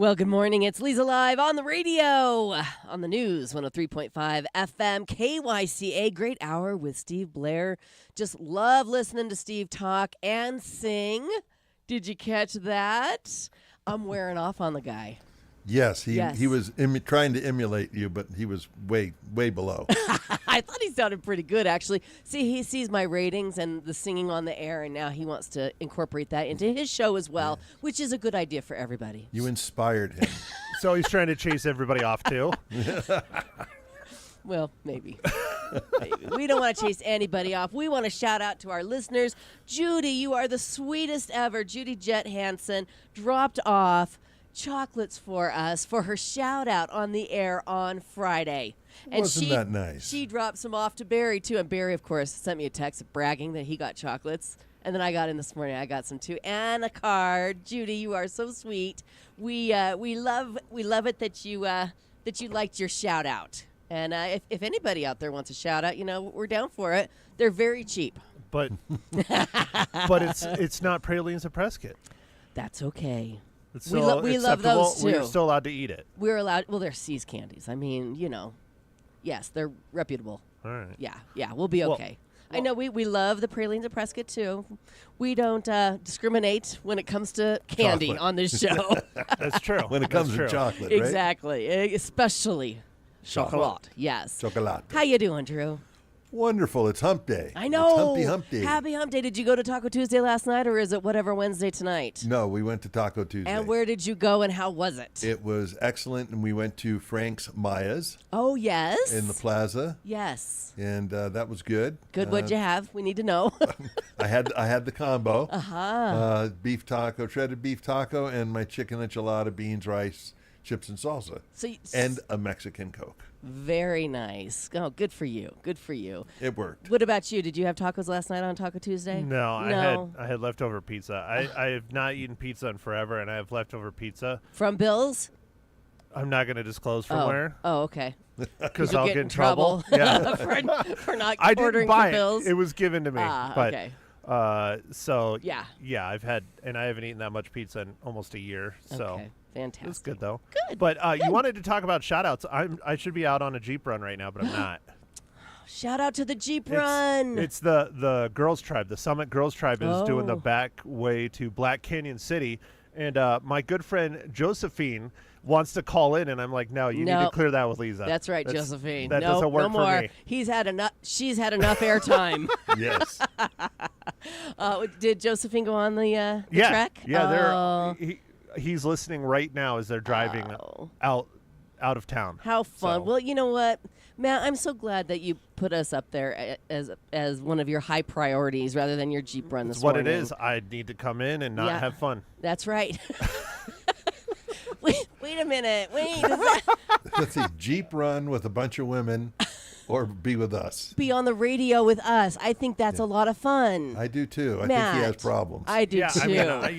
Well, good morning. It's Leza Live on the radio, on the news, 103.5 FM, KYCA. Great hour with Steve Blair. Just love listening to Steve talk and sing. Did you catch that? I'm wearing off on the guy. Yes, he was trying to emulate you, but he was way below. I thought he sounded pretty good, actually. See, he sees my ratings and the singing on the air, and now he wants to incorporate that into his show as well, which is a good idea for everybody. You inspired him. So he's trying to chase everybody off, too? Well, maybe. We don't want to chase anybody off. We want to shout out to our listeners. Judy, you are the sweetest ever. Judy Jett Hansen dropped off chocolates for us for her shout out on the air on Friday. And Wasn't that nice? She dropped some off to Barry too, and Barry, of course, sent me a text bragging that he got chocolates. And then I got in this morning. I got some too, and a card. Judy, you are so sweet. We love it that you liked your shout out. And if anybody out there wants a shout out, we're down for it. They're very cheap. But it's not pralines of Prescott. That's okay. It's We still love those, too. We're still allowed to eat it. We're allowed. Well, they're See's candies. I mean, yes, they're reputable. All right. Yeah, we'll be okay. I know we love the pralines of Prescott too. We don't discriminate when it comes to candy Chocolate. on this show. That's true. When it comes to chocolate, right? Exactly, especially chocolate. Yes. Chocolate. How you doing, Drew? Wonderful. It's hump day. I know. It's hump day. Happy hump day. Did you go to Taco Tuesday last night, or is it whatever Wednesday tonight? No, we went to Taco Tuesday. And where did you go, and how was it? It was excellent, and we went to Frank's Maya's Oh, yes. in the plaza, Yes. and that was good. Good. What'd you have? We need to know. I had the combo. Uh-huh. Beef taco, shredded beef taco, and my chicken enchilada, beans, rice, chips, and salsa, and a Mexican Coke. Very nice. Oh, good for you. Good for you. It worked. What about you? Did you have tacos last night on Taco Tuesday? No, I had leftover pizza. I have not eaten pizza in forever, and I have leftover pizza. From Bill's? I'm not going to disclose from where. Oh, okay. Because You'll I'll get get in trouble. Yeah. for not I ordering didn't buy from Bill's. it. It was given to me. But, okay. So, Yeah. I've had, and I haven't eaten that much pizza in almost a year. So. Okay. Fantastic. It's good, though. Good. But you wanted to talk about shout-outs. I should be out on a Jeep run right now, but I'm not. Shout out to the Jeep Run. It's the Girls Tribe. The Summit Girls Tribe is doing the back way to Black Canyon City. And my good friend Josephine wants to call in, and I'm like, no, you need to clear that with Leza. That's right, Josephine. That doesn't work no more. for me. She's had enough airtime. Yes. Did Josephine go on the track? Yeah, he's listening right now as they're driving out of town. How fun. So. Well, you know what, Matt, I'm so glad that you put us up there as one of your high priorities rather than your Jeep run this morning. It's what it is. I need to come in and not have fun. That's right. Wait a minute. Wait. Let's see. Jeep run with a bunch of women or be with us. Be on the radio with us. I think that's a lot of fun. I do, too. I Matt, think he has problems. I do, too. I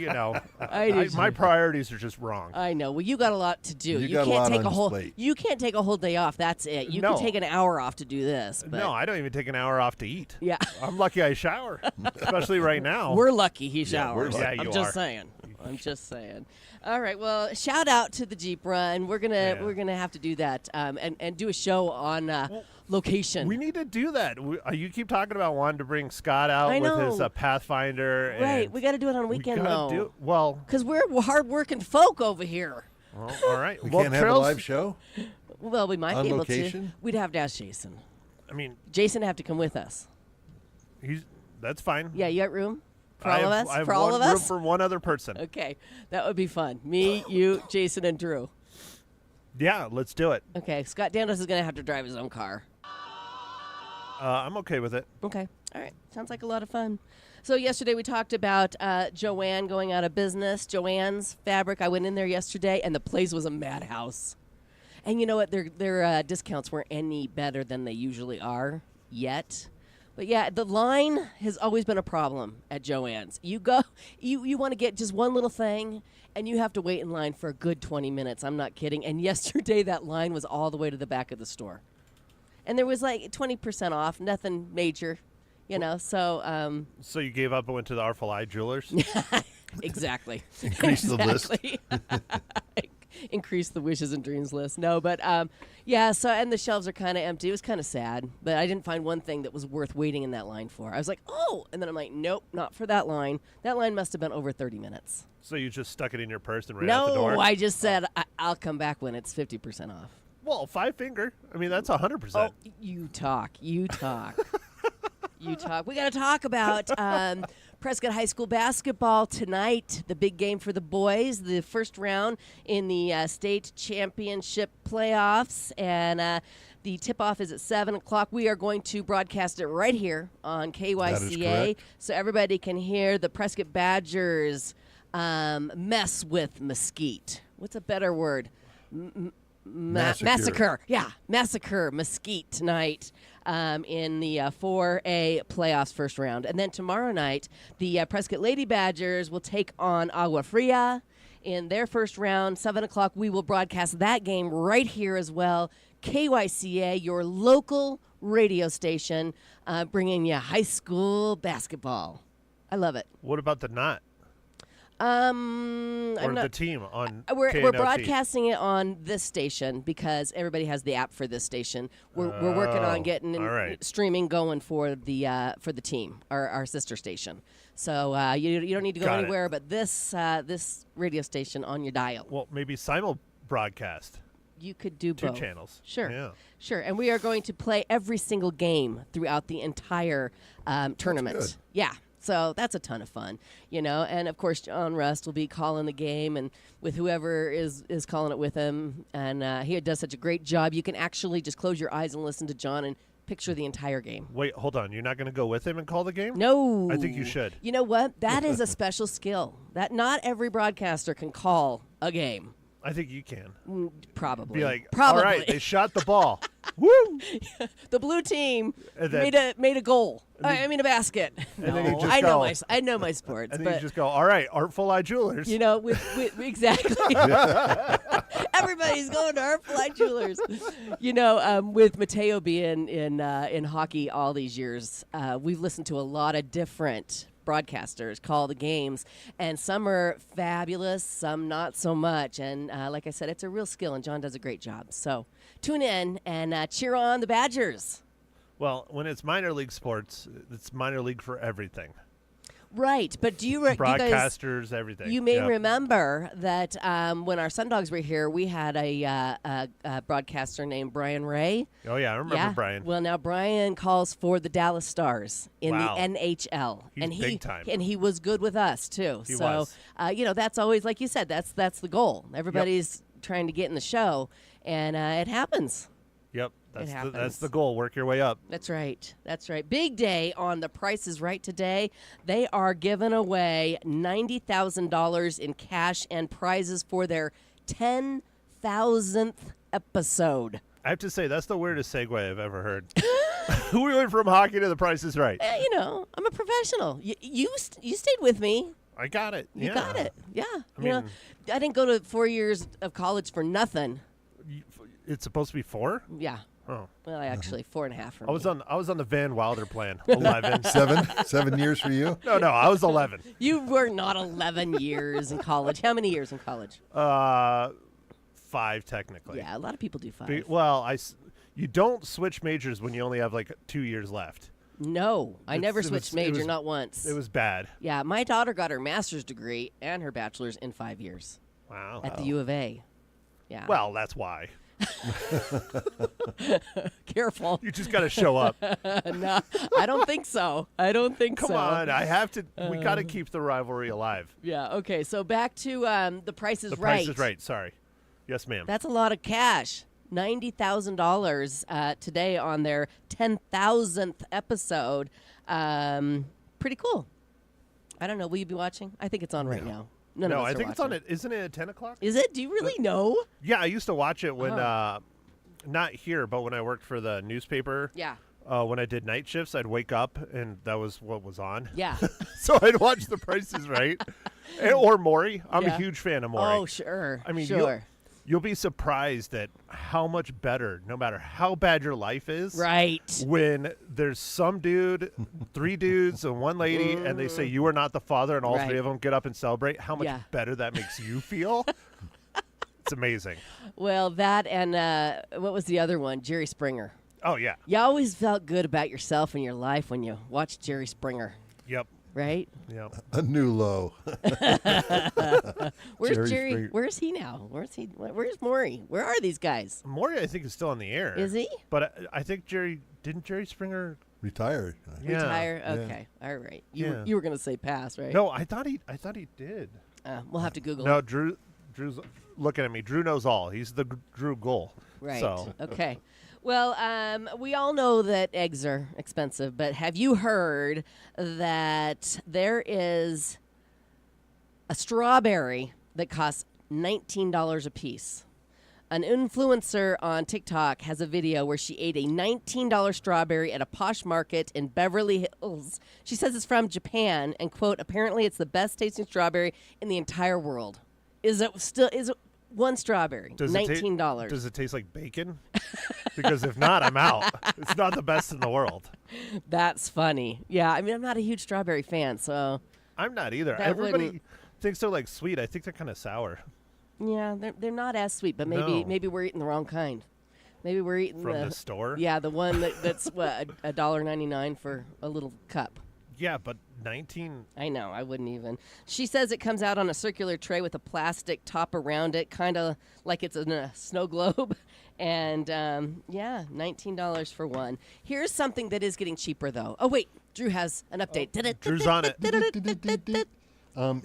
mean, my priorities are just wrong. I know. Well, you got a lot to do. You got a lot on his plate. You can't take a whole day off. That's it. You can take an hour off to do this. But no, I don't even take an hour off to eat. Yeah. I'm lucky I shower, especially right now. We're lucky he showers. Yeah, you I'm are. just saying. I'm just saying. All right. Well, shout out to the Jeep Run. We're gonna have to do that and do a show on location. We need to do that. You keep talking about wanting to bring Scott out with his Pathfinder. Right. We got to do it on a weekend though. Because we're hard-working folk over here. Well, all right. We can't have a live show? Well, we might on be able location? to. We'd have to ask Jason. I mean, Jason have to come with us. That's fine. Yeah, you got room? For all of us? I have for all of room us? for one other person. Okay. That would be fun. Me, you, Jason, and Drew. Yeah, let's do it. Okay. Scott Dandos is going to have to drive his own car. I'm okay with it. Okay. All right. Sounds like a lot of fun. So yesterday we talked about Joanne going out of business. Joanne's Fabric. I went in there yesterday, and the place was a madhouse. And you know what? Their discounts weren't any better than they usually are yet. But yeah, the line has always been a problem at Joann's. You go, you want to get just one little thing, and you have to wait in line for a good 20 minutes. I'm not kidding. And yesterday that line was all the way to the back of the store. And there was like 20% off, nothing major, so. So you gave up and went to the Artful Eye Jewelers? Exactly. Increase the list. increase the wishes and dreams list. No, but yeah. So and the shelves are kind of empty. It was kind of sad, but I didn't find one thing that was worth waiting in that line for. I was like, oh, and then I'm like, nope, not for that line. That line must have been over 30 minutes. So you just stuck it in your purse and ran out the door? No, I just said I'll come back when it's 50% off. Well, 5 finger. I mean, that's 100%. Oh, you talk. You talk. We got to talk about Prescott High School basketball tonight. The big game for the boys, the first round in the state championship playoffs, and the tip-off is at 7 o'clock. We are going to broadcast it right here on KYCA, so everybody can hear the Prescott Badgers mess with Mesquite. What's a better word? Massacre. Yeah, massacre Mesquite tonight in the 4A playoffs first round. And then tomorrow night, the Prescott Lady Badgers will take on Agua Fria in their first round. 7 o'clock, we will broadcast that game right here as well. KYCA, your local radio station, bringing you high school basketball. I love it. What about the knot? The team on we're broadcasting it on this station because everybody has the app for this station. We're working on getting streaming going for the team, our sister station. So you don't need to go anywhere but this radio station on your dial. Well, maybe simul broadcast. You could do both. 2 channels. Sure. Yeah. Sure. And we are going to play every single game throughout the entire tournament. That's good. Yeah. So that's a ton of fun, And, of course, John Rust will be calling the game and with whoever is calling it with him. And he does such a great job. You can actually just close your eyes and listen to John and picture the entire game. Wait, hold on. You're not going to go with him and call the game? No. I think you should. You know what? That is a special skill. That not every broadcaster can call a game. I think you can. Probably. Be like, probably. All right, they shot the ball. Woo! The blue team then, made a goal. I mean a basket. And no, then you just I know my sports. And but then you just go, all right, Artful Eye Jewelers. With exactly. Everybody's going to Artful Eye Jewelers. With Mateo being in hockey all these years, we've listened to a lot of different broadcasters call the games, and some are fabulous, some not so much. And like I said, it's a real skill, and John does a great job. So tune in and cheer on the Badgers. Well, when it's minor league sports, it's minor league for everything. Right, but do you broadcasters, everything? You may remember that when our Sundogs were here, we had a broadcaster named Brian Ray. Oh yeah, I remember Brian. Well, now Brian calls for the Dallas Stars in the NHL, He's big time, and he was good with us too. He was. That's always, like you said, that's the goal. Everybody's trying to get in the show, and it happens. Yep. That's the goal. Work your way up. That's right. Big day on The Price is Right today. They are giving away $90,000 in cash and prizes for their 10,000th episode. I have to say, that's the weirdest segue I've ever heard. We went from hockey to The Price is Right. I'm a professional. You stayed with me. I got it. You got it. Yeah. I mean, I didn't go to 4 years of college for nothing. It's supposed to be 4? Yeah. Oh. Well, actually, 4.5 for me. I was on the Van Wilder plan. 11. 7 years for you? No, I was 11. You were not 11 years in college. How many years in college? 5 technically. Yeah, a lot of people do 5. You don't switch majors when you only have like 2 years left. No, I never switched major, not once. It was bad. Yeah, my daughter got her master's degree and her bachelor's in 5 years. Wow. At the U of A. Yeah. Well, that's why. Careful. You just got to show up. No, I don't think so. Come on, I have to. We got to keep the rivalry alive. Yeah. Okay. So back to The Price is Right. The Price is Right. Sorry. Yes, ma'am. That's a lot of cash. $90,000 today on their 10,000th episode. Pretty cool. I don't know. Will you be watching? I think it's on right now. No, I think it's on it. Isn't it at 10 o'clock? Is it? Do you really know? Yeah, I used to watch it when, not here, but when I worked for the newspaper. Yeah. When I did night shifts, I'd wake up and that was what was on. Yeah. So I'd watch The Price is Right. Or Maury. I'm a huge fan of Maury. Oh, sure. I mean, sure. You'll be surprised at how much better, no matter how bad your life is. Right. When there's some dude, 3 dudes and 1 lady, and they say you are not the father, and all 3 of them get up and celebrate, how much better that makes you feel. It's amazing. Well, that and what was the other one? Jerry Springer. Oh, yeah. You always felt good about yourself and your life when you watched Jerry Springer, Yep. right? Yep. A new low. Where's Jerry Jerry? Where's he now? Where's Maury? Where are these guys? Maury, I think, is still on the air. Is he? But I think didn't Jerry Springer Retired. Yeah. Retire? Yeah. Okay. All right. Yeah. You were going to say pass, right? No, I thought he did. We'll have to Google No, it. Drew's looking at me. Drew knows all. He's the Drew goal. Right. So. Okay. Well, we all know that eggs are expensive, but have you heard that there is a strawberry that costs $19 a piece? An influencer on TikTok has a video where she ate a $19 strawberry at a posh market in Beverly Hills. She says it's from Japan and, quote, apparently it's the best tasting strawberry in the entire world. Is it one strawberry? $19. Does it taste like bacon? Because if not, I'm out. It's not the best in the world. That's funny. Yeah, I mean, I'm not a huge strawberry fan, so I'm not either. That Everybody wouldn't- thinks they're like sweet. I think they're kind of sour. yeah, they're not as sweet. But maybe we're eating the wrong kind. Maybe we're eating From the store? Yeah, the one that's what $1.99 for a little cup. Yeah, but 19. I know, I wouldn't even. She says it comes out on a circular tray with a plastic top around it, kind of like it's in a snow globe. And, yeah, $19 for one. Here's something that is getting cheaper, though. Oh, wait, Drew has an update. Drew's on it.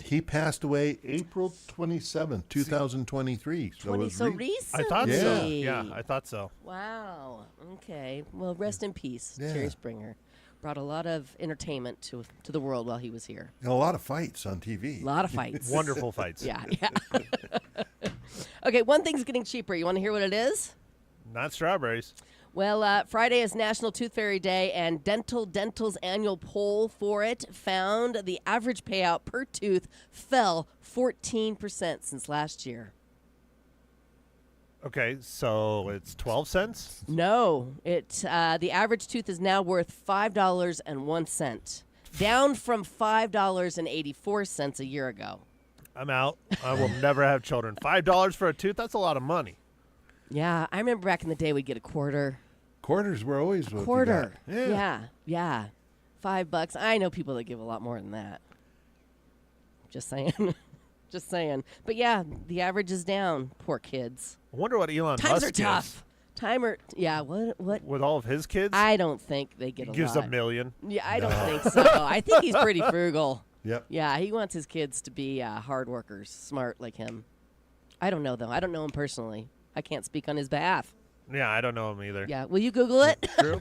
He passed away April 27th, 2023. So it was So re- recently. I thought so. Yeah. Yeah, I thought so. Wow. Okay. Well, rest in peace, Yeah. Jerry Springer. Brought a lot of entertainment to the world while he was here. and a lot of fights on TV. A lot of fights. Wonderful fights. Yeah. Okay, one thing's getting cheaper. You want to hear what it is? Not strawberries. Well, Friday is National Tooth Fairy Day, and Dental's annual poll for it found the average payout per tooth fell 14% since last year. Okay, so it's 12 cents? No, the average tooth is now worth $5.01, down from $5.84 a year ago. I'm out. I will never have children. $5 for a tooth? That's a lot of money. Yeah, I remember back in the day we'd get a quarter. Quarters were always what you Quarter. got. Yeah. $5. I know people that give a lot more than that. Just saying. Just saying. But yeah, the average is down. Poor kids. I wonder what Elon Times Musk are tough. Yeah, what? With all of his kids? I don't think they get He a gives lot. $1 million. Yeah, I don't think so. I think he's pretty frugal. Yep. Yeah, he wants his kids to be hard workers, smart like him. I don't know, though. I don't know him personally. I can't speak on his behalf. Yeah, I don't know him either. Yeah, will you Google it? True.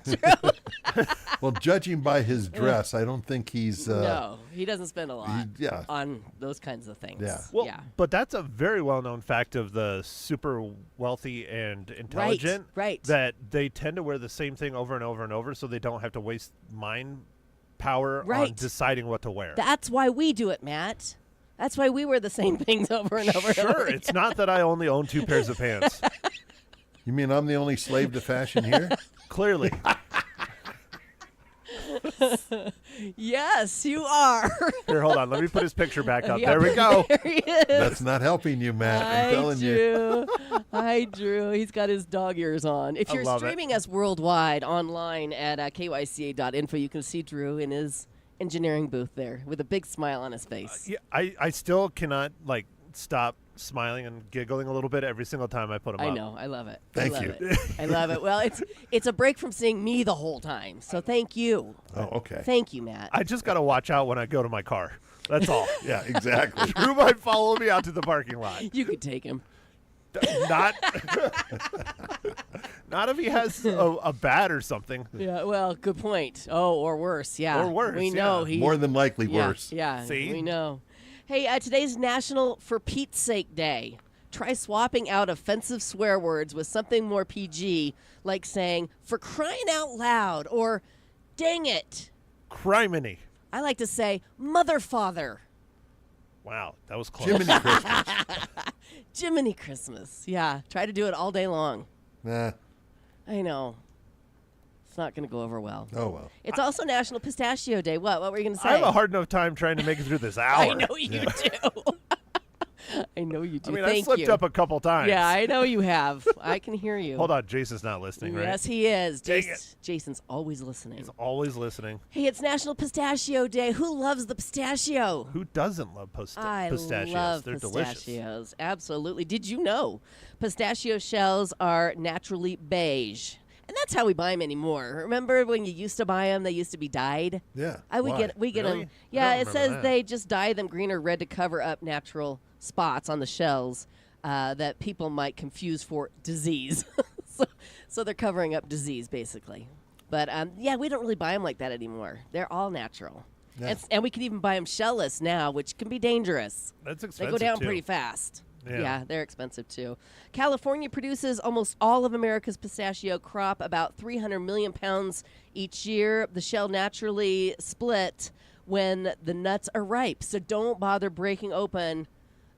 Well, judging by his dress, I don't think he's. No, he doesn't spend a lot yeah. on those kinds of things. Yeah. Well, yeah. but that's a very well-known fact of the super wealthy and intelligent. Right. That they tend to wear the same thing over and over and over, so they don't have to waste mind power on Right. deciding what to wear. That's why we do it, Matt. That's why we wear the same things over and over. and Sure, over it's not that I only own 2 pairs of pants. You mean I'm the only slave to fashion here? Clearly. Yes, you are. Here, hold on. Let me put his picture back up. Yeah, There we go. There he is. That's not helping you, Matt. I'm telling you. Hi, Drew. He's got his dog ears on. If I you're love it. streaming us worldwide online at kyca.info, you can see Drew in his engineering booth there with a big smile on his face. Yeah, I still cannot stop smiling and giggling a little bit every single time I put him I up. know. I love it. Thank I love you. It. I love it. Well, it's a break from seeing me the whole time. So thank you. Oh, okay. Thank you, Matt. I just got to watch out when I go to my car. That's all. Yeah, exactly. Drew might follow me out to the parking lot. You could take him. Not if he has a bat or something. Yeah, well, good point. Oh, or worse, yeah. Or worse, We know yeah. he. More than likely yeah, worse. Yeah, See? we know. Hey, today's National For Pete's Sake Day. Try swapping out offensive swear words with something more PG, like saying, for crying out loud, or dang it. Criminy. I like to say, mother father. Wow, that was close. Jiminy Christmas. Jiminy Christmas. Yeah, try to do it all day long. Nah. I know. It's not going to go over well. Oh, well. It's also National Pistachio Day. What were you going to say? I have a hard enough time trying to make it through this hour. I know you do. I know you do. I mean, Thank I slipped you. up a couple times. Yeah, I know you have. I can hear you. Hold on, Jason's not listening, right? Yes, he is. Dang it. Jason's always listening. He's always listening. Hey, it's National Pistachio Day. Who loves the pistachio? Who doesn't love pistachios? I love They're pistachios. delicious. Absolutely. Did you know pistachio shells are naturally beige? And that's how we buy them anymore. Remember when you used to buy them? They used to be dyed. Yeah. We get Really? them. Yeah, I it don't says remember that. they just dye them green or red to cover up natural spots on the shells that people might confuse for disease. so they're covering up disease, basically. But yeah, we don't really buy them like that anymore. They're all natural. Yeah. And we can even buy them shellless now, which can be dangerous. That's They expensive, go down too. pretty fast. Yeah. They're expensive too. California produces almost all of America's pistachio crop, about 300 million pounds each year. The shell naturally split when the nuts are ripe, so don't bother breaking open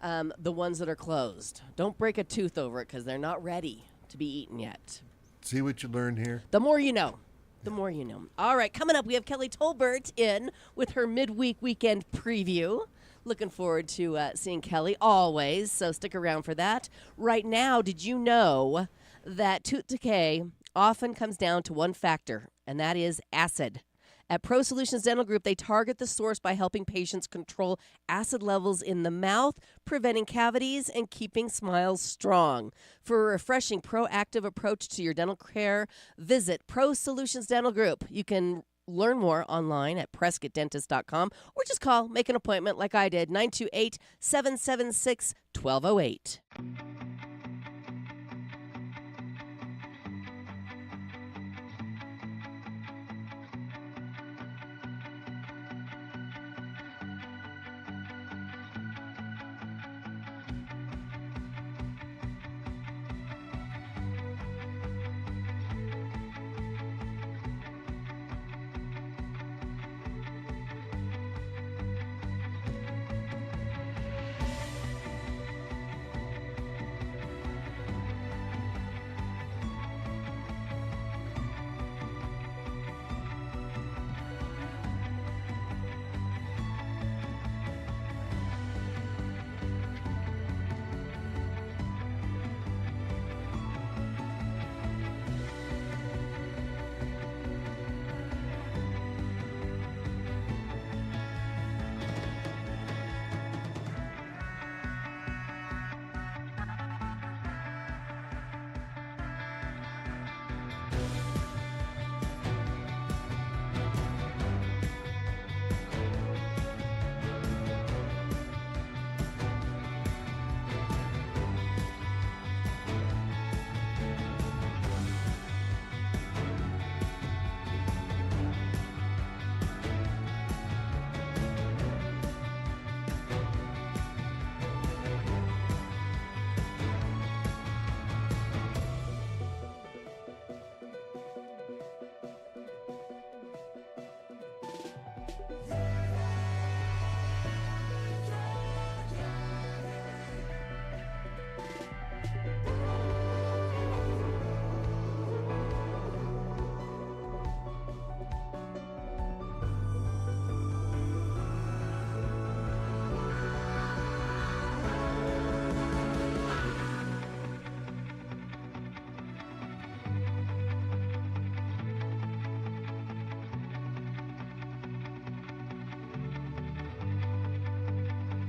the ones that are closed. Don't break a tooth over it because they're not ready to be eaten yet. See what you learned here? The more you know. The more you know. All right, coming up, we have Kelly Tolbert in with her midweek weekend preview. Looking forward to seeing Kelly always, so stick around for that. Right now, did you know that tooth decay often comes down to one factor, and that is acid? At Pro Solutions Dental Group, they target the source by helping patients control acid levels in the mouth, preventing cavities, and keeping smiles strong. For a refreshing, proactive approach to your dental care, visit Pro Solutions Dental Group. You can learn more online at PrescottDentist.com or just make an appointment like I did, 928-776-1208.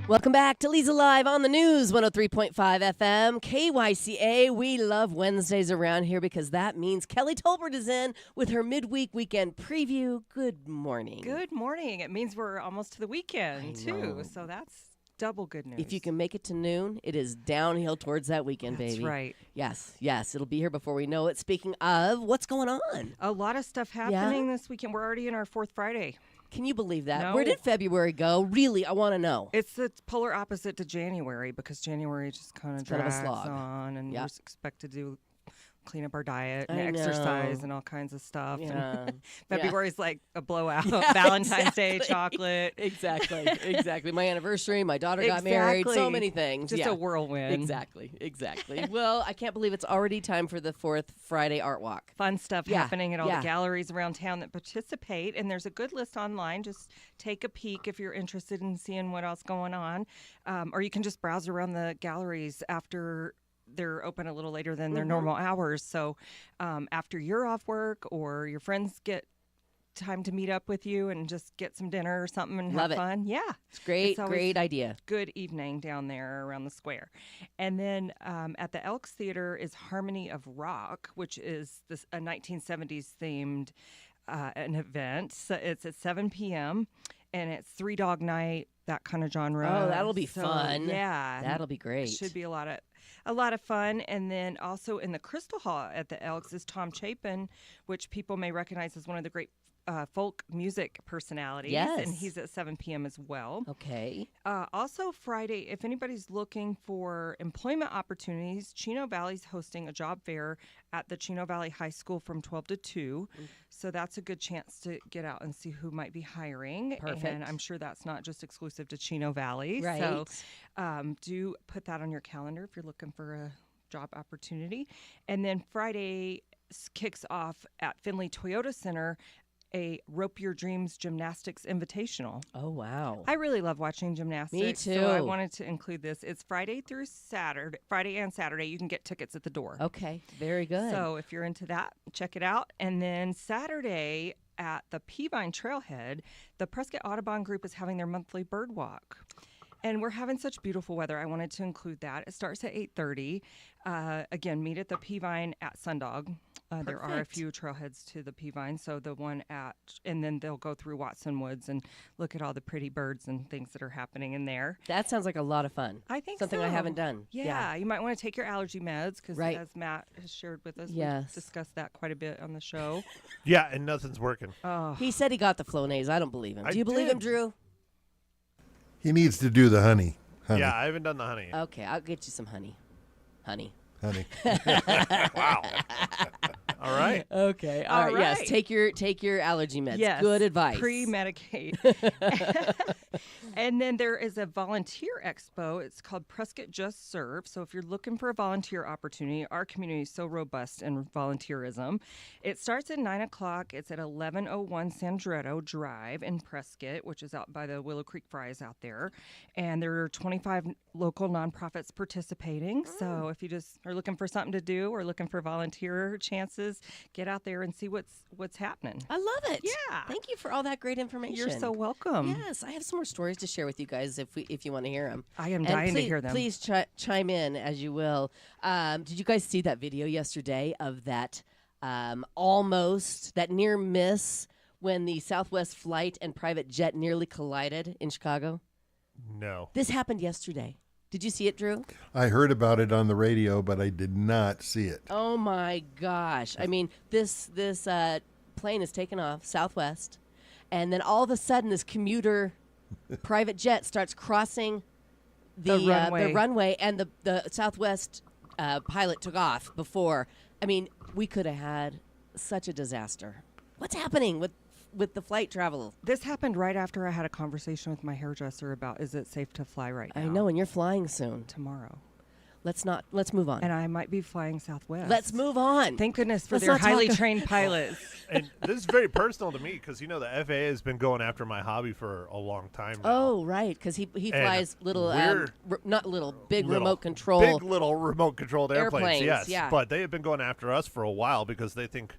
Welcome back to Leza Live on the News, 103.5 FM, KYCA. We love Wednesdays around here because that means Kelly Tolbert is in with her midweek weekend preview. Good morning. Good morning. It means we're almost to the weekend, I too. know. So that's double good news. If you can make it to noon, it is downhill towards that weekend, That's baby. right. Yes. It'll be here before we know it. Speaking of, what's going on? A lot of stuff happening this weekend. We're already in our fourth Friday. Can you believe that? No. Where did February go? Really, I want to know. It's the polar opposite to January because January just kind of kind of a drags slog. on and Yep. we're expected to do clean up our diet and I exercise know. and all kinds of stuff. Yeah. And February's like a blowout. Yeah, Valentine's Day exactly. chocolate. Exactly. My anniversary, my daughter got married, so Exactly. many things. Just yeah. a whirlwind. Exactly. Well, I can't believe it's already time for the 4th Friday Art Walk. Fun stuff Yeah, happening at all yeah. the galleries around town that participate, and there's a good list online. Just take a peek if you're interested in seeing what else going on, or you can just browse around the galleries after they're open a little later than their normal hours. So after you're off work or your friends get time to meet up with you and just get some dinner or something and Love have it. fun. Yeah. It's great, It's always great idea. Good evening down there around the square. And then at the Elks Theater is Harmony of Rock, which is a 1970s themed an event. So it's at 7 p.m. and it's Three Dog Night, that kind of genre. Oh, that'll be So, fun. Yeah. That'll be great. Should be a lot of fun. And then also in the Crystal Hall at the Elks is Tom Chapin, which people may recognize as one of the great folk music personalities. Yes. And he's at 7 p.m. as well. Okay. Also Friday, if anybody's looking for employment opportunities, Chino Valley's hosting a job fair at the Chino Valley High School from 12 to 2. So that's a good chance to get out and see who might be hiring. Perfect. And I'm sure that's not just exclusive to Chino Valley. Right. So do put that on your calendar if you're looking for a job opportunity. And then Friday kicks off at Findlay Toyota Center a Rope Your Dreams Gymnastics Invitational. Oh, wow. I really love watching gymnastics. Me too. So I wanted to include this. It's Friday and Saturday. You can get tickets at the door. Okay. Very good. So if you're into that, check it out. And then Saturday at the Peavine Trailhead, the Prescott Audubon Group is having their monthly bird walk. And we're having such beautiful weather. I wanted to include that. It starts at 8:30. Again, meet at the Peavine at Sundog. There are a Perfect. few trailheads to the Peavine. So the one and then they'll go through Watson Woods and look at all the pretty birds and things that are happening in there. That sounds like a lot of fun. I think Something I so. haven't done. Yeah, you might want to take your allergy meds because Right. as Matt has shared with us, Yes. we've discussed that quite a bit on the show. Yeah, and nothing's working. Oh, He said he got the Flonase. I don't believe him. I Do you believe him, did. Drew? He needs to do the honey. Yeah, I haven't done the honey. Okay, I'll get you some honey. Honey. Wow. All right. Okay. All All right. Yes. right. Take your allergy meds. yes. Good advice. Pre-medicate. And then there is a volunteer expo. It's called Prescott Just Serve. So if you're looking for a volunteer opportunity, our community is so robust in volunteerism. It starts at 9 o'clock. It's at 1101 Sandretto Drive in Prescott, which is out by the Willow Creek Fries out there. And there are 25 local nonprofits participating. So if you just are looking for something to do or looking for volunteer chances, get out there and see what's happening. I love it. Yeah. Thank you for all that great information. You're so welcome. Yes, I have some more stories to share with you guys if you want to hear them. I am And dying please, to hear them. Please chime in as you will. Did you guys see that video yesterday of that that near miss when the Southwest flight and private jet nearly collided in Chicago? No. This happened yesterday. Did you see it, Drew? I heard about it on the radio, but I did not see it. Oh my gosh! I mean, this plane is taken off Southwest, and then all of a sudden, this commuter private jet starts crossing the runway, and the Southwest pilot took off before. I mean, we could have had such a disaster. What's happening with the flight travel? This happened right after I had a conversation with my hairdresser about is it safe to fly right now? I know, and you're flying soon. Tomorrow. Let's move on. And I might be flying Southwest. Let's move on. Thank goodness for Let's their not talk highly about- trained pilots. And this is very personal to me because, the FAA has been going after my hobby for a long time now. Oh, right, because he flies little, not little, big Little- remote control. Big little remote controlled airplanes, Airplanes, yes. yeah. But they have been going after us for a while because they think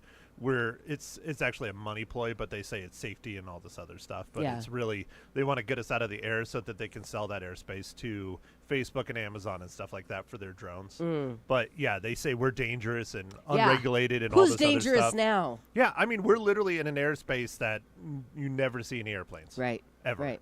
it's actually a money ploy, but they say it's safety and all this other stuff. But Yeah. it's really, they want to get us out of the air so that they can sell that airspace to Facebook and Amazon and stuff like that for their drones. But yeah, they say we're dangerous and Yeah. unregulated and all Who's this other dangerous stuff. now? Yeah, I mean, we're literally in an airspace that you never see any airplanes. Right. Ever. Right.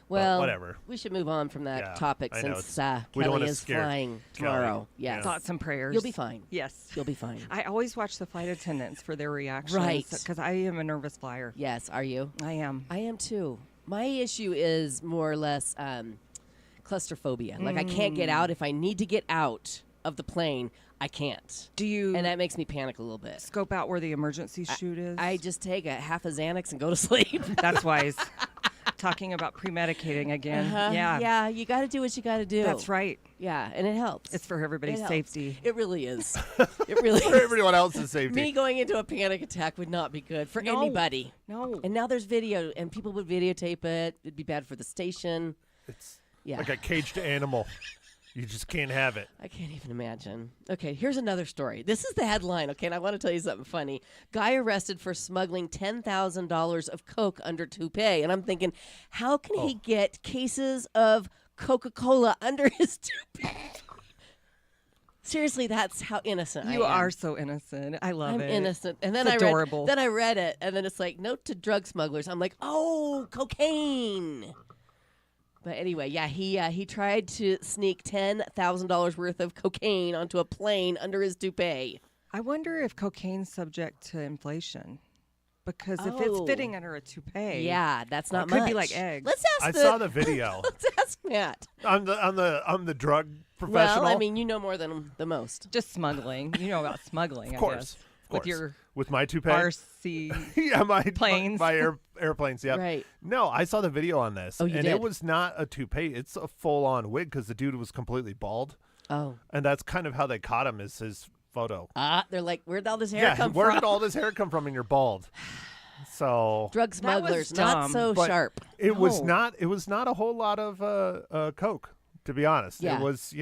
Well, whatever. We should move on from that Yeah, topic I know, since we don't Kelly wanna is scare flying Kelly. tomorrow. Yeah. Yes. Thoughts and prayers. You'll be fine. Yes. You'll be fine. I always watch the flight attendants for their reactions. Right. Because I am a nervous flyer. Yes. Are you? I am. I am too. My issue is more or less claustrophobia. Like I can't get out. If I need to get out of the plane, I can't. Do you? And that makes me panic a little bit. Scope out where the emergency chute is. I just take a half a Xanax and go to sleep. That's wise. Talking about pre-medicating again. Yeah. Yeah, you got to do what you got to do. That's right. Yeah, and it helps. It's for everybody's safety. It really is. It really For is. everyone else's safety. Me going into a panic attack would not be good for anybody. No. And now there's video, and people would videotape it. It'd be bad for the station. It's Yeah. like a caged animal. You just can't have it. I can't even imagine. Okay, here's another story. This is the headline, okay, and I want to tell you something funny. Guy arrested for smuggling $10,000 of Coke under toupee. And I'm thinking, how can he get cases of Coca-Cola under his toupee? Seriously, that's how innocent I am. You are so innocent. I love I'm it. innocent. And then It's I adorable. read it, and then it's like, note to drug smugglers. I'm like, oh, cocaine. But anyway, yeah, he tried to sneak $10,000 worth of cocaine onto a plane under his toupee. I wonder if cocaine's subject to inflation. Because if it's fitting under a toupee, Yeah, that's not it could much. be like eggs. Let's ask I saw the video. Let's ask Matt. I'm the drug professional. Well, I mean, you know more than the most. just smuggling. You know about smuggling, of course. I guess. Of course. With your with my toupee. RC. Yeah, my Planes. my airplanes. Yeah. Right. No, I saw the video on this, Oh, you and did? it was not a toupee. It's a full-on wig because the dude was completely bald, Oh. and that's kind of how they caught him. Is his photo? They're like, where'd all this hair come where from? did all this hair come from? And you're bald. So Drug That was smugglers, not dumb, so but sharp. it was No. not. It was not a whole lot of Coke, to be honest. Yeah. It was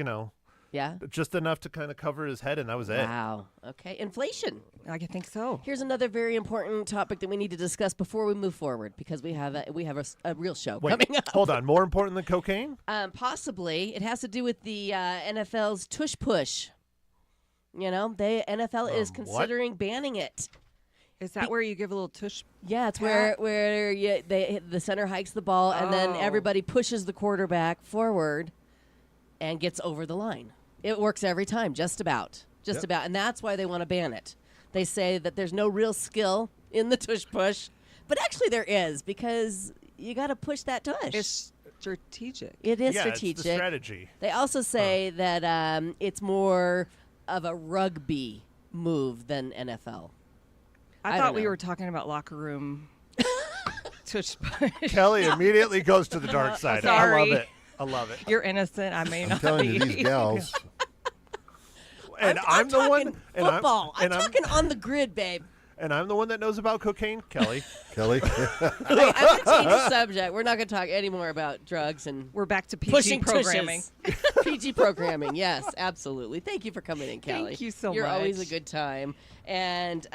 Yeah? just enough to kind of cover his head, and that was it. Wow. Okay. Inflation. I think so. Here's another very important topic that we need to discuss before we move forward because we have a real show Wait, coming up. hold on. More important than cocaine? Possibly, it has to do with the NFL's tush push. You know, the NFL is What? considering banning it. Is that where you give a little tush? Yeah, it's Pat? where the center hikes the ball and then Oh. everybody pushes the quarterback forward and gets over the line. It works every time, just about, Yep. and that's why they want to ban it. They say that there's no real skill in the tush push, but actually there is because you got to push that tush. It's strategic. It is yeah, strategic. it's the strategy. They also say that it's more of a rugby move than NFL. I I don't thought we know. were talking about locker room tush push. Kelly immediately goes to the dark side. I Sorry. love it. I love it. You're innocent. I may I'm not telling be. you, these gals. And I'm the one. talking And football. I'm and talking on the grid, babe. And I'm the one that knows about cocaine, Kelly. Kelly. I'm going to change the subject. We're not going to talk anymore about drugs and We're back to PG pushing programming. tushes. PG programming, yes, absolutely. Thank you for coming in, Kelly. Thank you so You're always a much. good time, and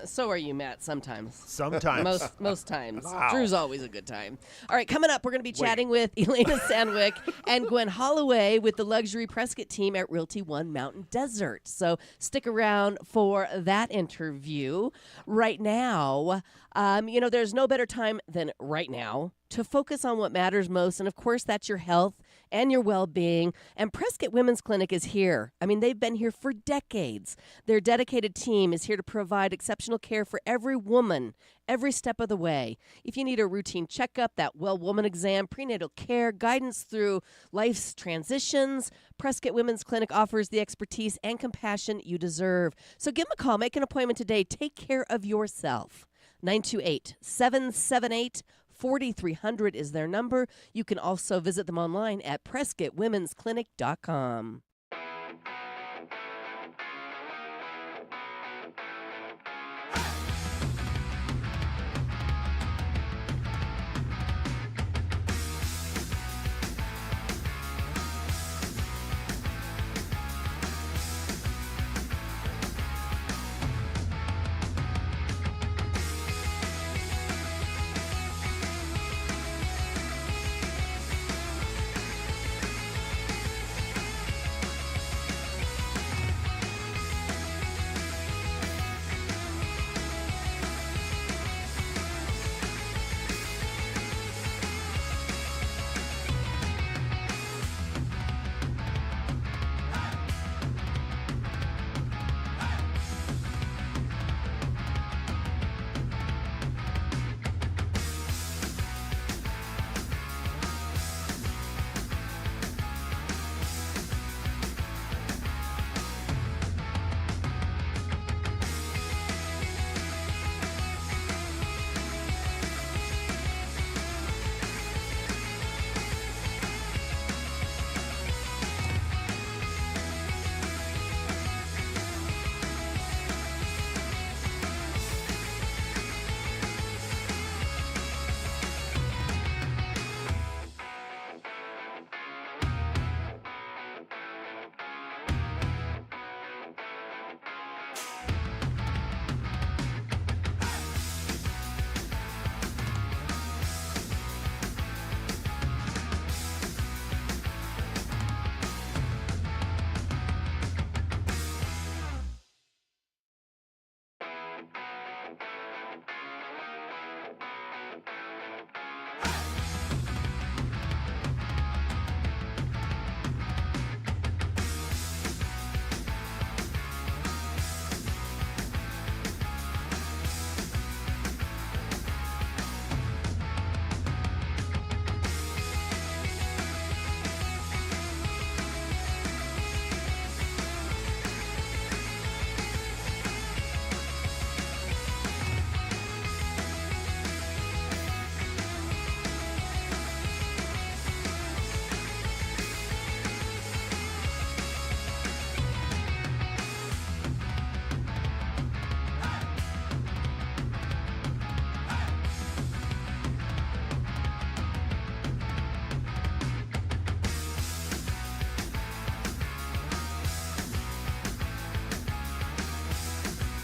so are you, Matt. Sometimes. Sometimes. Most times. Wow. Drew's always a good time. All right, coming up, we're going to be chatting with Elena Sandwick and Gwen Holloway with the luxury Prescott team at Realty One Mountain Desert. So stick around for that interview. Right now, there's no better time than right now to focus on what matters most. And of course, that's your health and your well-being. And Prescott Women's Clinic is here. I mean, they've been here for decades. Their dedicated team is here to provide exceptional care for every woman, every step of the way. If you need a routine checkup, that well woman exam, prenatal care, guidance through life's transitions, Prescott Women's Clinic offers the expertise and compassion you deserve. So give them a call. Make an appointment today. Take care of yourself. 928-778-4300 is their number. You can also visit them online at PrescottWomen'sClinic.com.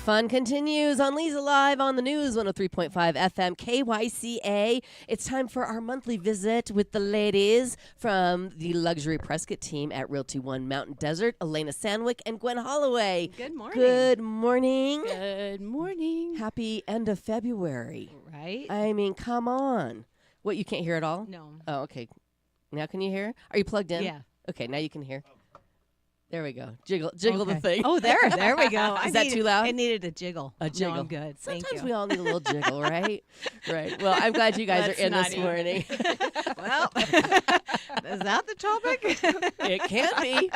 Fun continues on Leza Live on the News 103.5 FM KYCA. It's time for our monthly visit with the ladies from the Luxury Prescott team at Realty One Mountain Desert, Elena Sandwick and Gwen Holloway. Good morning. Good morning. Good morning. Happy end of February. Right? I mean, come on. What, you can't hear at all? No. Oh, okay. Now can you hear? Are you plugged in? Yeah. Okay, now you can hear. There we go. Jiggle the thing. Oh, there we go. Is that too loud? It needed a jiggle. A jiggle. No, I'm good. Thank Sometimes you. we all need a little jiggle, right? Right. Well, I'm glad you guys Let's are in not this even. morning. Well, is that the topic? It can be.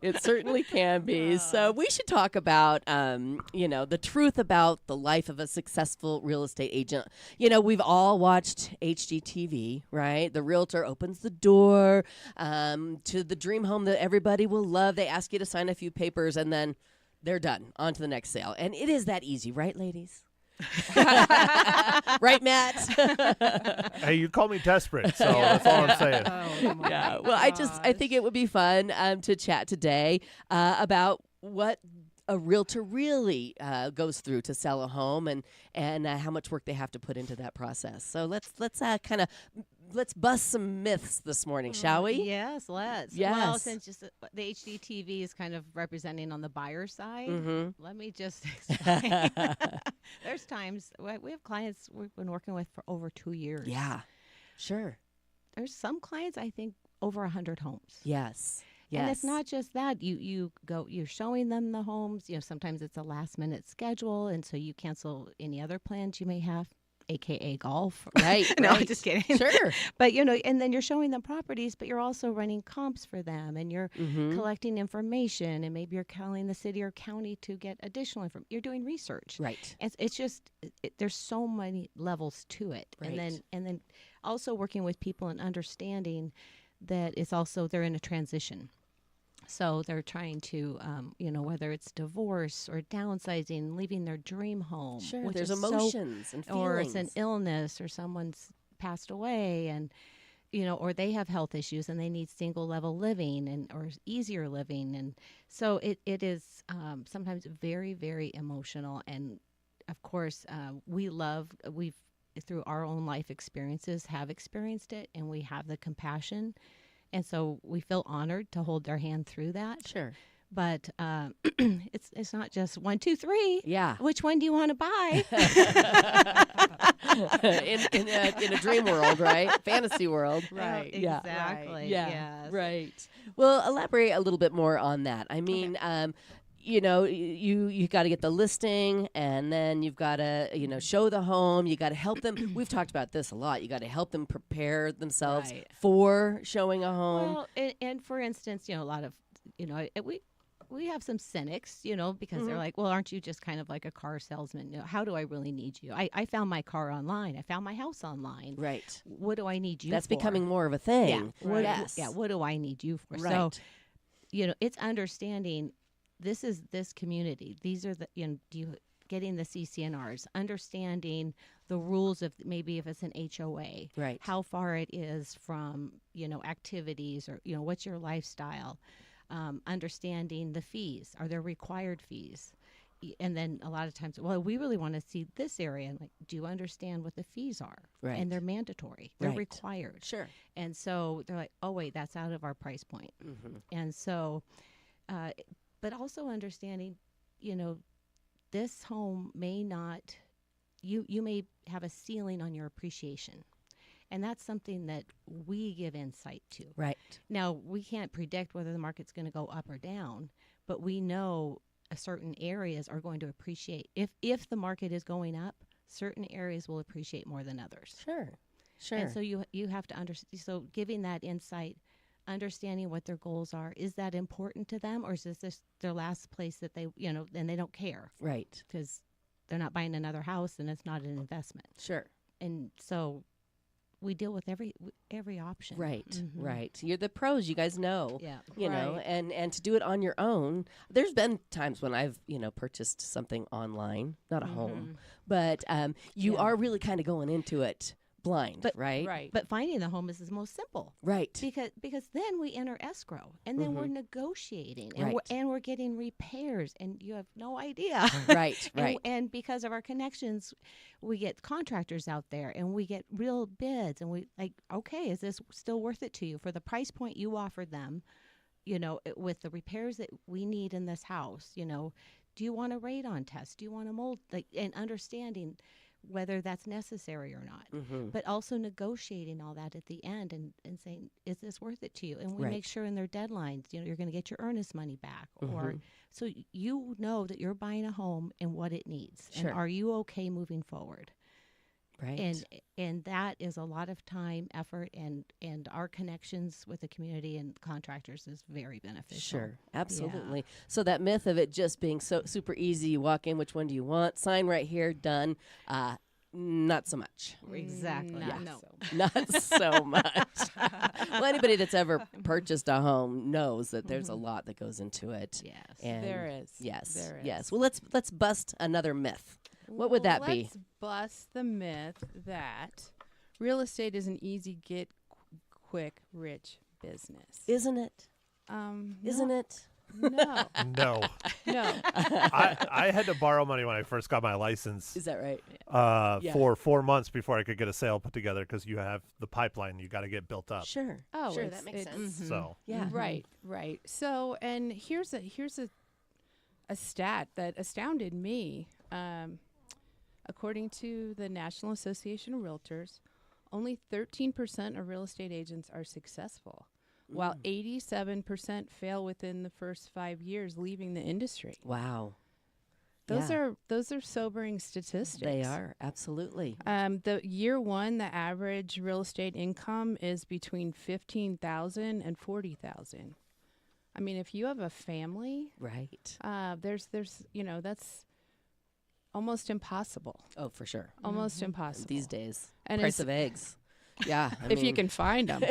It certainly can be. So we should talk about, the truth about the life of a successful real estate agent. You know, we've all watched HGTV, right? The realtor opens the door to the dream home that everybody will love. They ask you to sign a few papers, and then they're done. On to the next sale. And it is that easy, right, ladies? Right, Matt? Hey, you call me desperate, so that's all I'm saying. Oh, my Yeah. Well, I think it would be fun to chat today about what a realtor really goes through to sell a home, and how much work they have to put into that process. So let's bust some myths this morning, shall we? Yes, let's. Yes. Well, since just the HDTV is kind of representing on the buyer side, let me just explain. There's times we have clients we've been working with for over 2 years. Yeah. Sure. There's some clients, I think, over 100 homes. Yes. And it's not just that. You're showing them the homes. You know, sometimes it's a last minute schedule, and so you cancel any other plans you may have, AKA golf. Right. No, right. I'm just kidding. Sure. But and then you're showing them properties, but you're also running comps for them, and you're collecting information, and maybe you're calling the city or county to get additional information. You're doing research. Right. It's just there's so many levels to it, Right. and then also working with people and understanding that it's also they're in a transition. So they're trying to, whether it's divorce or downsizing, leaving their dream home. Sure. which There's is emotions and feelings. or it's an illness, or someone's passed away, and or they have health issues and they need single level living or easier living, and so it is sometimes very, very emotional. And of course, we've through our own life experiences have experienced it, and we have the compassion. And so we feel honored to hold their hand through that. Sure. But it's not just 1, 2, 3. Yeah. Which one do you want to buy? in a dream world, right? Fantasy world. Right. Yeah. Exactly. Yeah. Yes. Right. Well, elaborate a little bit more on that. I mean, you got to get the listing, and then you've got to, show the home. You got to help them. We've talked about this a lot. You got to help them prepare themselves Right. for showing a home. Well, and for instance, a lot of, we have some cynics, because they're like, well, aren't you just kind of like a car salesman? How do I really need you? I found my car online. I found my house online. Right. What do I need you That's for? becoming more of a thing. Yeah. Yes. What do I need you for? Right. So, it's understanding this is this community. These are the, getting the CCNRs, understanding the rules of maybe if it's an HOA, Right. how far it is from, activities or, what's your lifestyle, understanding the fees. Are there required fees? And then a lot of times, well, we really want to see this area. And like, do you understand what the fees are? Right. And they're mandatory. They're Right. required. Sure. And so they're like, oh, wait, that's out of our price point. Mm-hmm. And so, but also understanding, this home may not, you may have a ceiling on your appreciation. And that's something that we give insight to. Right. Now, we can't predict whether the market's going to go up or down, but we know certain areas are going to appreciate. If the market is going up, certain areas will appreciate more than others. Sure. Sure. And so you have to understand. So giving that insight, understanding what their goals are, is that important to them, or is this their last place that they, and they don't care Right. because they're not buying another house and it's not an investment. Sure. And so we deal with every option. Right. Mhm. Right. You're the pros. You guys know. Yeah. You know, Right. and to do it on your own. There's been times when I've purchased something online, not a home, but you Yeah. are really kind of going into it blind, But right? Right. But finding the home is the most simple. Right. Because then we enter escrow and then we're negotiating and, Right. we're getting repairs and you have no idea. Right, And, right. and because of our connections, we get contractors out there and we get real bids and we like, okay, is this still worth it to you for the price point you offered them? With the repairs that we need in this house, do you want a radon test? Do you want a mold? And understanding whether that's necessary or not, but also negotiating all that at the end and saying, is this worth it to you? And we make sure in their deadlines, you're going to get your earnest money back, or so you know that you're buying a home and what it needs, Sure. and are you okay moving forward? Right. And that is a lot of time, effort, and our connections with the community and contractors is very beneficial. Sure, absolutely. So that myth of it just being so super easy, you walk in, which one do you want? Sign right here, done. Not so much. Exactly. No. Not so much. Well, anybody that's ever purchased a home knows that there's a lot that goes into it. Yes. And There is. Yes. There is. Yes. Well, let's bust another myth. What would that be? Let's bust the myth that real estate is an easy get quick rich business. Isn't it? Isn't it? No. No. No. I had to borrow money when I first got my license Is that right? Yeah. for 4 months before I could get a sale put together because you have the pipeline you got to get built up. Sure. Oh, sure. it's- That makes it's- sense. So Yeah. Right. So, and here's a stat that astounded me. According to the National Association of Realtors, only 13% of real estate agents are successful, while 87% fail within the first 5 years leaving the industry. Wow. Those Yeah. are sobering statistics. They are absolutely. The year one, the average real estate income is between $15,000 and $40,000. I mean, if you have a family, Right. there's that's almost impossible. Oh, for sure. Almost impossible These days, And price it's- of eggs. Yeah. if you can find them.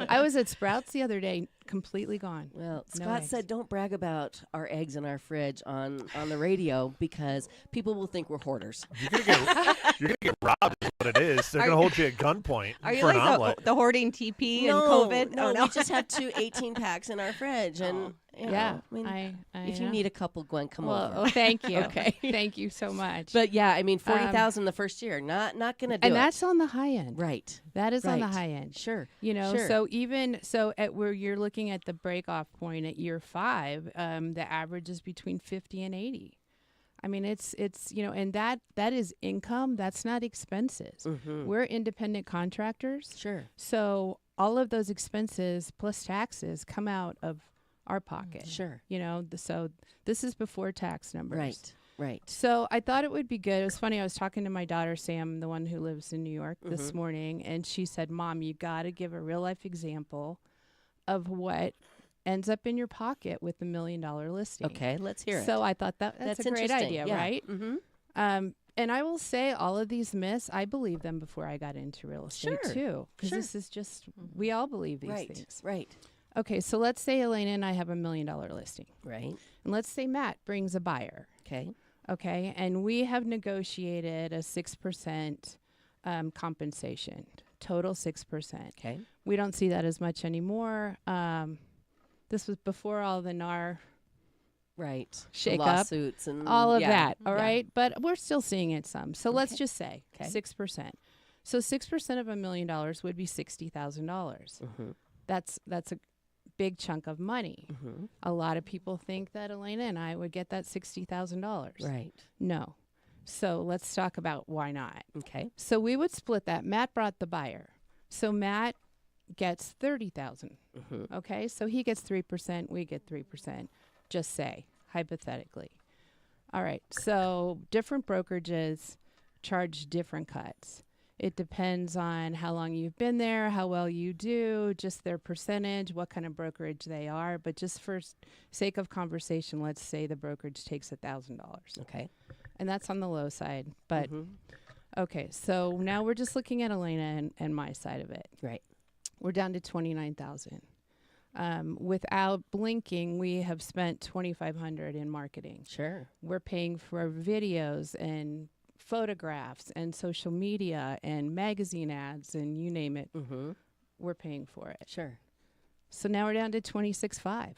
I was at Sprouts the other day, completely gone. Well, No Scott eggs. said don't brag about our eggs in our fridge on the radio because people will think we're hoarders. you're gonna get robbed is what it is. They're Are gonna you- hold you at gunpoint Are you for an like omelet. the hoarding TP no, and COVID? No, Oh, no. we just have 2 18-packs in our fridge. And, you know, Yeah, I mean, I if you know. need a couple, Gwen, come well, over. thank you. Okay. Thank you so much. But yeah, I mean, 40,000 the first year. Not going to do and it. that's on the high end. Right. That is on the Right. high end. Sure. So Sure. even at where you're looking at the break off point at year 5, the average is between 50 and 80. I mean, it's and that is income. That's not expenses. We're independent contractors. Sure. So all of those expenses plus taxes come out of our pocket. Sure. So this is before tax numbers. Right. Right. So I thought it would be good. It was funny. I was talking to my daughter, Sam, the one who lives in New York, this morning, and she said, Mom, you got to give a real life example of what ends up in your pocket with the $1 million listing. Okay, let's hear it. So I thought that's a great interesting. idea, Yeah. right? Mm-hmm. And I will say all of these myths, I believed them before I got into real estate Sure. too. Because Sure. this is just, we all believe these Right. things. Right. Okay, so let's say Elena and I have $1 million listing. Right. And let's say Matt brings a buyer. Okay. Okay, and we have negotiated a 6% compensation, total 6%. Okay. We don't see that as much anymore. This was before all the NAR Right. The shake up, lawsuits and all of yeah. that, all Yeah. right? But we're still seeing it some. So let's Okay. just say Okay. 6%. So 6% of $1 million would be $60,000. Mm-hmm. That's a big chunk of money. Mm-hmm. A lot of people think that Elena and I would get that $60,000. Right. No. So let's talk about why not. Okay. So we would split that. Matt brought the buyer. So Matt gets 30,000. Mm-hmm. Okay? So he gets 3%, we get 3%. Just say, hypothetically. All right. So different brokerages charge different cuts. It depends on how long you've been there, how well you do, just their percentage, what kind of brokerage they are. But just for sake of conversation, let's say the brokerage takes $1,000. Okay. And that's on the low side. But Mhm. okay, so now we're just looking at Elena and my side of it. Right. We're down to 29,000. Without blinking, we have spent 2,500 in marketing. Sure. We're paying for videos and photographs and social media and magazine ads and you name it, we're paying for it. Sure. So now we're down to 26.5.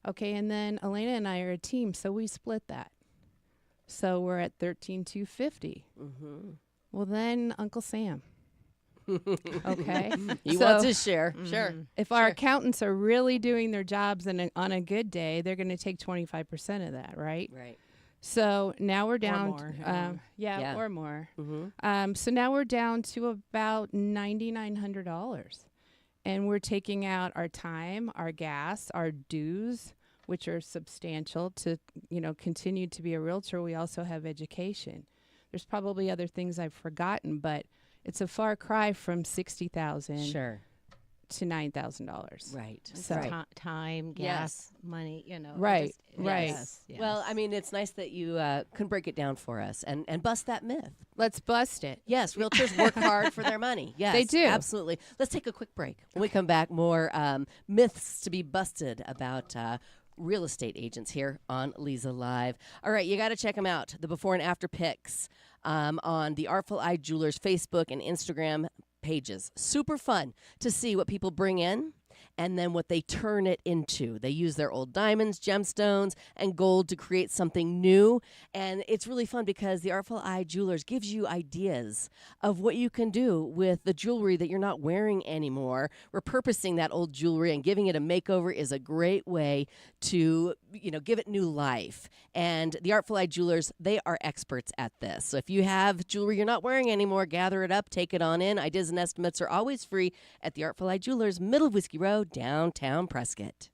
Okay, and then Elena and I are a team, so we split that. So we're at 13,250. Well, then Uncle Sam. Okay. He wants his share. Sure. If our accountants are really doing their jobs and on a good day, they're going to take 25% of that, right? Right. So now we're down. more, Yeah, or more. Mm-hmm. So now we're down to about $9,900. And we're taking out our time, our gas, our dues, which are substantial to, continue to be a realtor. We also have education. There's probably other things I've forgotten, but it's a far cry from $60,000 Sure. to $9,000. Right. So Right. time, gas, Yes. money, Right, just- right. Yes, yes. Well, I mean, it's nice that you can break it down for us and bust that myth. Let's bust it. Yes, realtors work hard for their money. Yes, They do. Absolutely. Let's take a quick break. When we come back, more myths to be busted about real estate agents here on Leza Live. All right, you got to check them out. The before and after pics on the Artful Eye Jewelers Facebook and Instagram pages. Super fun to see what people bring in and then what they turn it into. They use their old diamonds, gemstones, and gold to create something new. And it's really fun because the Artful Eye Jewelers gives you ideas of what you can do with the jewelry that you're not wearing anymore. Repurposing that old jewelry and giving it a makeover is a great way to, give it new life. And the Artful Eye Jewelers, they are experts at this. So if you have jewelry you're not wearing anymore, gather it up, take it on in. Ideas and estimates are always free at the Artful Eye Jewelers, middle of Whiskey Road, downtown Prescott.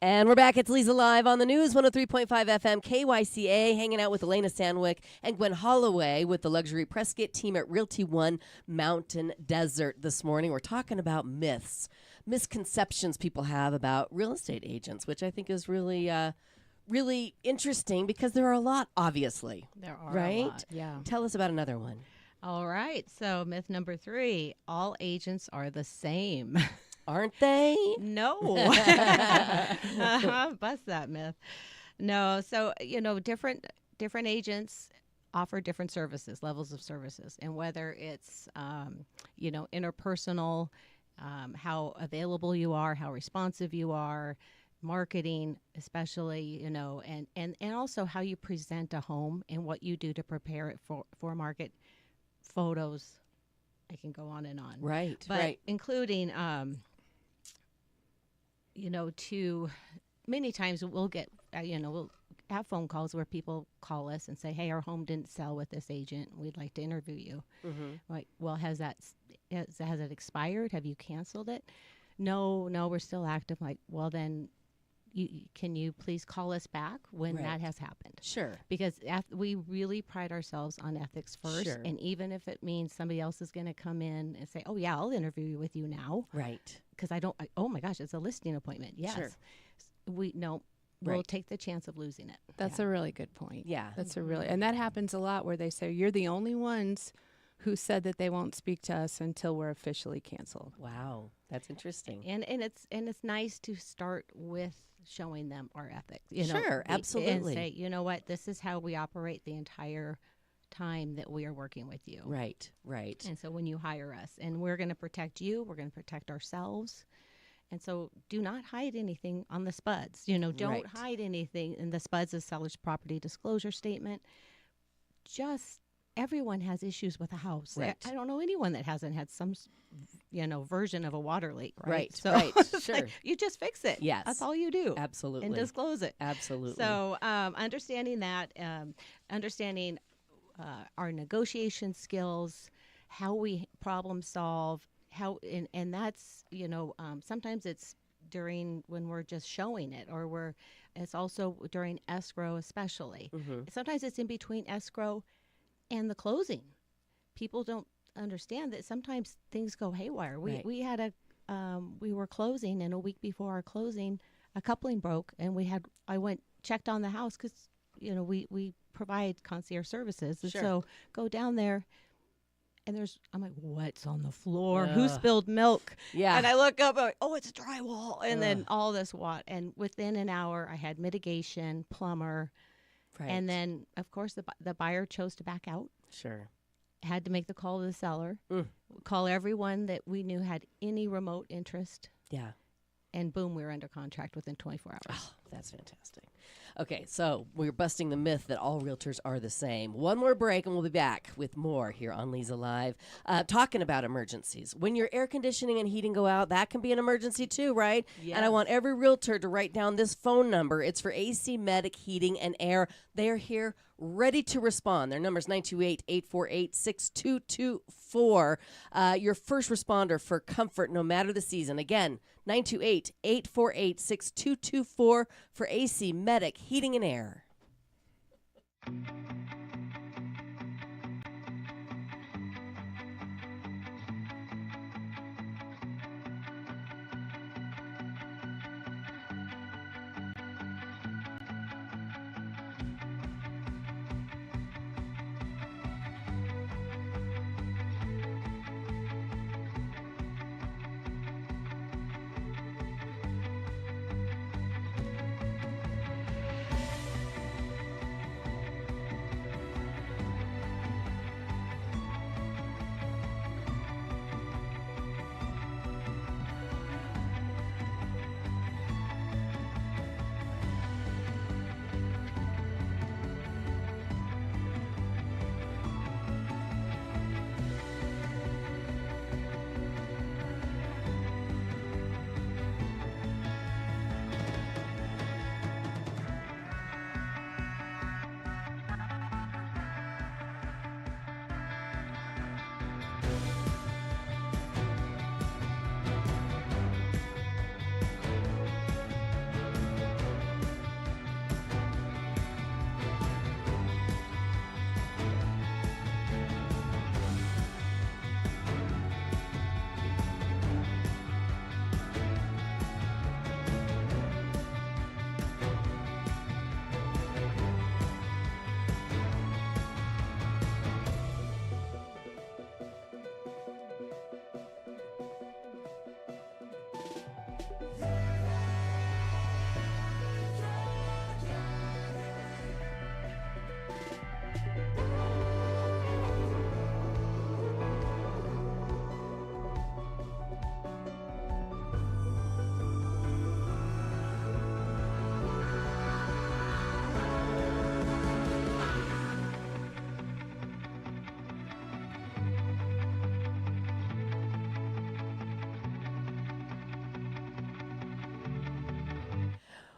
And we're back. It's Leza Live on the news, 103.5 FM, KYCA, hanging out with Elena Sandwick and Gwen Holloway with the Luxury Prescott team at Realty One Mountain Desert this morning. We're talking about myths, misconceptions people have about real estate agents, which I think is really really interesting because there are a lot, obviously. There are right? a lot, yeah. Tell us about another one. All right, so myth number 3, all agents are the same. Aren't they? No. Bust that myth. No, so, different agents offer different services, levels of services, and whether it's, interpersonal, how available you are, how responsive you are, marketing especially, and also how you present a home and what you do to prepare it for market photos. I can go on and on. Right. But right. including, to many times we'll get, we'll have phone calls where people call us and say, hey, our home didn't sell with this agent. We'd like to interview you. Like, well, has it expired? Have you canceled it? No, we're still active. Like, well, then can you please call us back when that has happened? Sure. Because we really pride ourselves on ethics first. Sure. And even if it means somebody else is going to come in and say, oh, yeah, I'll interview you with you now. Right. Because oh, my gosh, it's a listing appointment. Yes. Sure. We'll take the chance of losing it. That's a really good point. Yeah. That's and that happens a lot where they say, you're the only ones who said that they won't speak to us until we're officially canceled. Wow. That's interesting. And it's nice to start with showing them our ethics. Sure, absolutely. And say, you know what, this is how we operate the entire time that we are working with you. Right. Right. And so when you hire us, and we're going to protect you, we're going to protect ourselves. And so do not hide anything on the SPUDs. Don't hide anything in the SPUDs, as seller's property disclosure statement. Just everyone has issues with a house. Right. I don't know anyone that hasn't had some, version of a water leak. Right. So Right. Sure. like, you just fix it. Yes. That's all you do. Absolutely. And disclose it. Absolutely. So understanding that, understanding our negotiation skills, how we problem solve, and that's, sometimes it's during when we're just showing it, or it's also during escrow especially. Sometimes it's in between escrow and the closing. People don't understand that sometimes things go haywire. We had we were closing, and a week before our closing, a coupling broke, and checked on the house because, we provide concierge services. And Sure. so go down there, and I'm like, what's on the floor? Who spilled milk? Yeah. And I look up, I'm like, oh, it's drywall. And then all this water. And within an hour, I had mitigation, plumber. Right. And then, of course, the buyer chose to back out. Sure. Had to make the call to the seller. Call everyone that we knew had any remote interest. Yeah. And boom, we were under contract within 24 hours. Oh, that's fantastic. Okay, so we're busting the myth that all realtors are the same. One more break, and we'll be back with more here on Leza Live, talking about emergencies. When your air conditioning and heating go out, that can be an emergency too, right? Yes. And I want every realtor to write down this phone number. It's for AC Medic Heating and Air. They are here ready to respond. Their number is 928-848-6224. Your first responder for comfort no matter the season. Again, 928-848-6224 for AC Medic Heating and Air.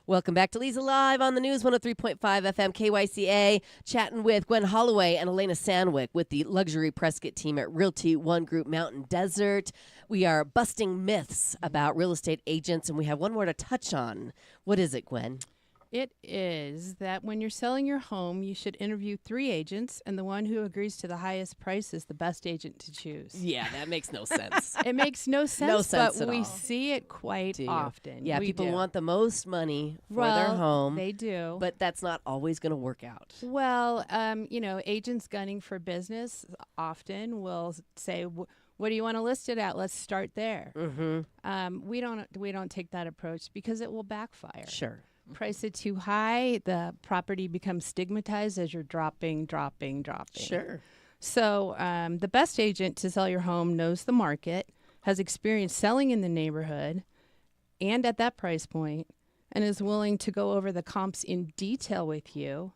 Welcome back to Leza Live on the News 103.5 FM KYCA, chatting with Gwen Holloway and Elena Sandwick with the Luxury Prescott team at Realty One Group Mountain Desert. We are busting myths about real estate agents, and we have one more to touch on. What is it, Gwen? It is that when you're selling your home, you should interview 3 agents, and the one who agrees to the highest price is the best agent to choose. Yeah, that makes no sense. It makes no sense, No sense but at we all. see it quite often. Yeah, We people do. want the most money for well, their home, They do. but that's not always going to work out. Well, agents gunning for business often will say, "What do you want to list it at? Let's start there." Mm-hmm. We don't take that approach because it will backfire. Sure. Price it too high, the property becomes stigmatized as you're dropping. Sure. So the best agent to sell your home knows the market, has experience selling in the neighborhood and at that price point, and is willing to go over the comps in detail with you,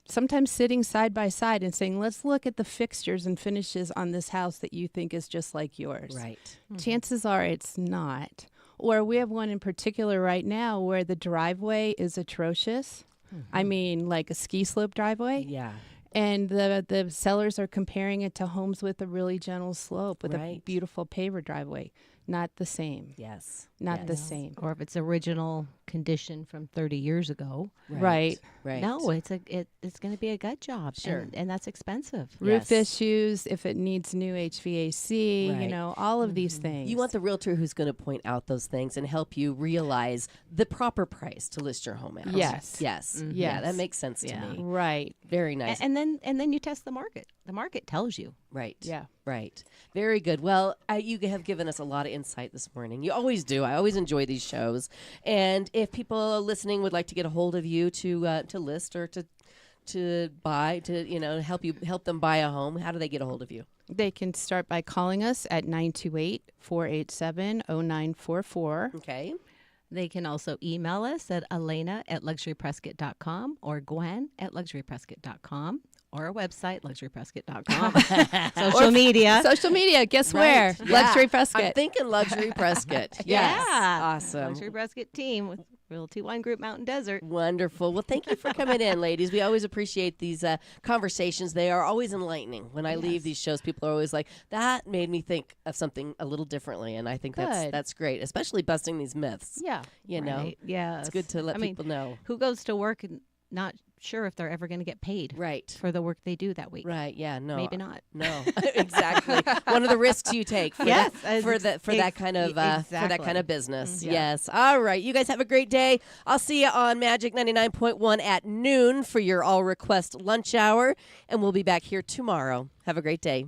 sometimes sitting side by side and saying, let's look at the fixtures and finishes on this house that you think is just like yours. Right. Chances are it's not. Or we have one in particular right now where the driveway is atrocious. I mean, like a ski slope driveway. Yeah. And the sellers are comparing it to homes with a really gentle slope with a Right. beautiful paver driveway. Not the same. Yes. Not the Yes. same. Or if it's original condition from 30 years ago. Right. Right. No, it's going to be a gut job. Sure. And that's expensive. Roof Yes. issues, if it needs new HVAC, Right. all of these things. You want the realtor who's going to point out those things and help you realize the proper price to list your home at. Yes. Yes. Mhm. Yeah, that Yes. makes sense to me. Right. Very nice. And then you test the market. The market tells you. Right. Yeah. Right. Very good. Well, you have given us a lot of insight this morning. You always do. I always enjoy these shows. And if people listening would like to get a hold of you to list or to buy, to help them buy a home, how do they get a hold of you? They can start by calling us at 928-487-0944. Okay. They can also email us at elena@luxuryprescott.com or gwen@luxuryprescott.com or our website, luxuryprescott.com. Social media. Social media, guess where? Right. Yeah. Luxury Prescott. I'm thinking Luxury Prescott. Yes. Yeah. Awesome. Luxury Prescott team with Realty One Group Mountain Desert. Wonderful. Well, thank you for coming in, ladies. We always appreciate these conversations. They are always enlightening. When I leave these shows, people are always like, that made me think of something a little differently. And I think Good. that's great, especially busting these myths. Yeah. You know, Right. Yeah. it's good to let people know. Who goes to work and not sure if they're ever going to get paid Right. for the work they do that week? Right. Yeah. No. Maybe not. No. Exactly. One of the risks you take for Yes, that, for that kind of for that exactly. kind of business. Yeah. Yes. All right. You guys have a great day. I'll see you on Magic 99.1 at noon for your all request lunch hour, and we'll be back here tomorrow. Have a great day.